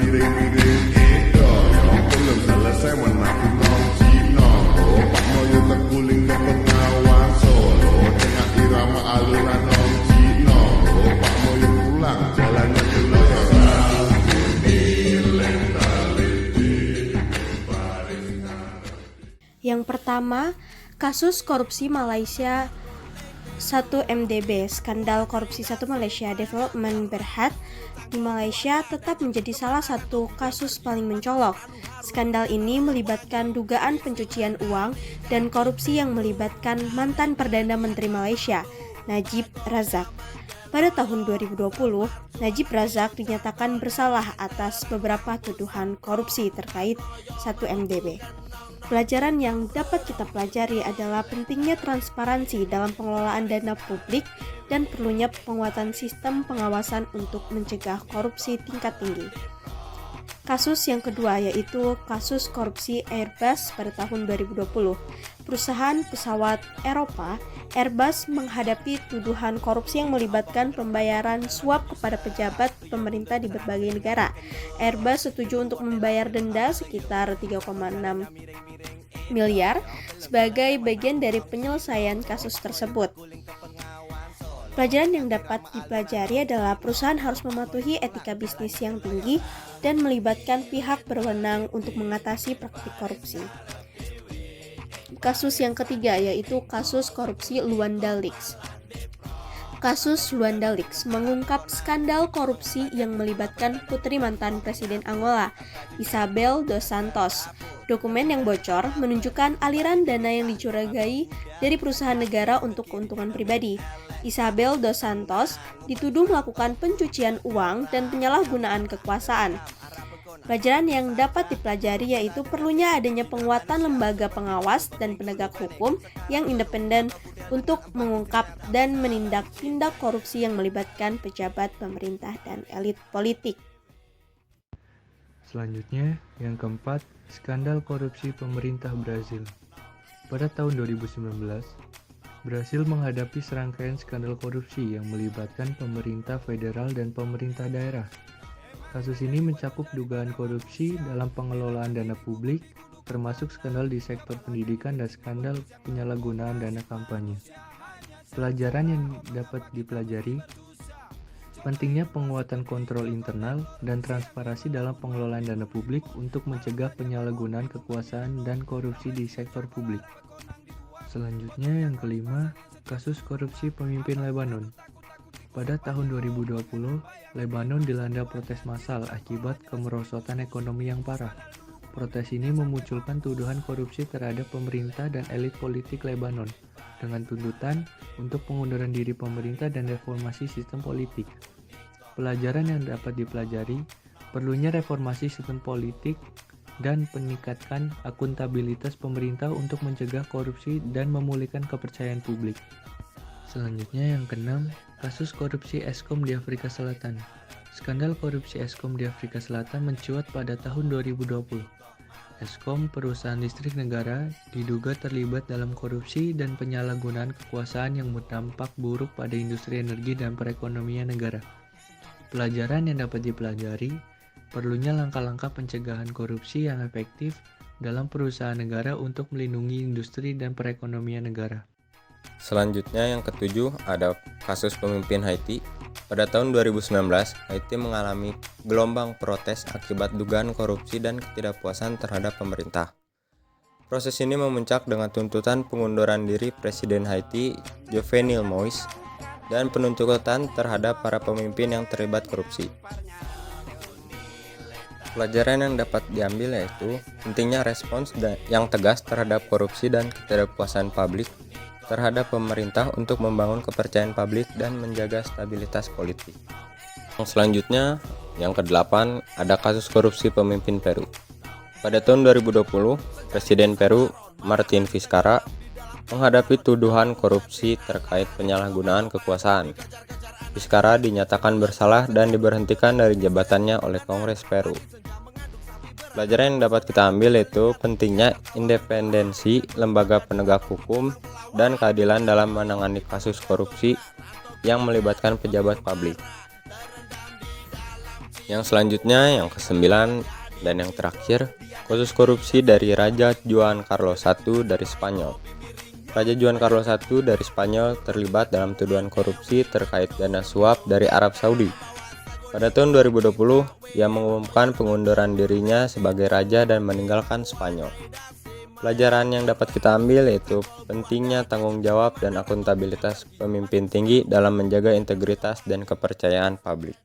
miring-miring itu yang belum selesai menakut nong Cino. Pak Moyo terguling ke pengawan Solo dengan irama alunan nong Cino. Pak Moyo pulang jalannya ke Yang pertama, kasus korupsi Malaysia 1 MDB. Skandal korupsi 1 Malaysia Development Berhad di Malaysia tetap menjadi salah satu kasus paling mencolok. Skandal ini melibatkan dugaan pencucian uang dan korupsi yang melibatkan mantan Perdana Menteri Malaysia, Najib Razak. Pada tahun 2020, Najib Razak dinyatakan bersalah atas beberapa tuduhan korupsi terkait 1 MDB. Pelajaran yang dapat kita pelajari adalah pentingnya transparansi dalam pengelolaan dana publik dan perlunya penguatan sistem pengawasan untuk mencegah korupsi tingkat tinggi. Kasus yang kedua yaitu kasus korupsi Airbus pada tahun 2020. Perusahaan pesawat Eropa, Airbus menghadapi tuduhan korupsi yang melibatkan pembayaran suap kepada pejabat pemerintah di berbagai negara. Airbus setuju untuk membayar denda sekitar 3,6 miliar sebagai bagian dari penyelesaian kasus tersebut. Pelajaran yang dapat dipelajari adalah perusahaan harus mematuhi etika bisnis yang tinggi dan melibatkan pihak berwenang untuk mengatasi praktik korupsi. Kasus yang ketiga yaitu kasus korupsi Luanda Leaks. Kasus Luanda Leaks mengungkap skandal korupsi yang melibatkan putri mantan Presiden Angola, Isabel dos Santos. Dokumen yang bocor menunjukkan aliran dana yang dicurigai dari perusahaan negara untuk keuntungan pribadi. Isabel dos Santos dituduh melakukan pencucian uang dan penyalahgunaan kekuasaan. Pelajaran yang dapat dipelajari yaitu perlunya adanya penguatan lembaga pengawas dan penegak hukum yang independen untuk mengungkap dan menindak tindak korupsi yang melibatkan pejabat pemerintah dan elit politik. Selanjutnya, yang keempat, skandal korupsi pemerintah Brazil. Pada tahun 2019, Brasil menghadapi serangkaian skandal korupsi yang melibatkan pemerintah federal dan pemerintah daerah. Kasus ini mencakup dugaan korupsi dalam pengelolaan dana publik, termasuk skandal di sektor pendidikan dan skandal penyalahgunaan dana kampanye. Pelajaran yang dapat dipelajari, pentingnya penguatan kontrol internal dan transparansi dalam pengelolaan dana publik untuk mencegah penyalahgunaan kekuasaan dan korupsi di sektor publik. Selanjutnya yang kelima, kasus korupsi pemimpin Lebanon. Pada tahun 2020, Lebanon dilanda protes massal akibat kemerosotan ekonomi yang parah. Protes ini memunculkan tuduhan korupsi terhadap pemerintah dan elit politik Lebanon dengan tuntutan untuk pengunduran diri pemerintah dan reformasi sistem politik. Pelajaran yang dapat dipelajari, perlunya reformasi sistem politik dan meningkatkan akuntabilitas pemerintah untuk mencegah korupsi dan memulihkan kepercayaan publik. Selanjutnya yang keenam, kasus korupsi Eskom di Afrika Selatan. Skandal korupsi Eskom di Afrika Selatan mencuat pada tahun 2020. Eskom, perusahaan listrik negara, diduga terlibat dalam korupsi dan penyalahgunaan kekuasaan yang berdampak buruk pada industri energi dan perekonomian negara. Pelajaran yang dapat dipelajari, perlunya langkah-langkah pencegahan korupsi yang efektif dalam perusahaan negara untuk melindungi industri dan perekonomian negara. Selanjutnya yang ketujuh ada kasus pemimpin Haiti. Pada tahun 2019, Haiti mengalami gelombang protes akibat dugaan korupsi dan ketidakpuasan terhadap pemerintah. Proses ini memuncak dengan tuntutan pengunduran diri Presiden Haiti, Jovenel Moïse, dan penuntutan terhadap para pemimpin yang terlibat korupsi. Pelajaran yang dapat diambil yaitu pentingnya respons yang tegas terhadap korupsi dan ketidakpuasan publik terhadap pemerintah untuk membangun kepercayaan publik dan menjaga stabilitas politik. Yang selanjutnya, yang ke-8, ada kasus korupsi pemimpin Peru. Pada tahun 2020, Presiden Peru, Martin Vizcarra, menghadapi tuduhan korupsi terkait penyalahgunaan kekuasaan. Vizcarra dinyatakan bersalah dan diberhentikan dari jabatannya oleh Kongres Peru. Pelajaran yang dapat kita ambil yaitu pentingnya independensi lembaga penegak hukum dan keadilan dalam menangani kasus korupsi yang melibatkan pejabat publik. Yang selanjutnya, yang ke-9 dan yang terakhir, kasus korupsi dari Raja Juan Carlos I dari Spanyol. Raja Juan Carlos I dari Spanyol terlibat dalam tuduhan korupsi terkait dana suap dari Arab Saudi. Pada tahun 2020, ia mengumumkan pengunduran dirinya sebagai raja dan meninggalkan Spanyol. Pelajaran yang dapat kita ambil yaitu pentingnya tanggung jawab dan akuntabilitas pemimpin tinggi dalam menjaga integritas dan kepercayaan publik.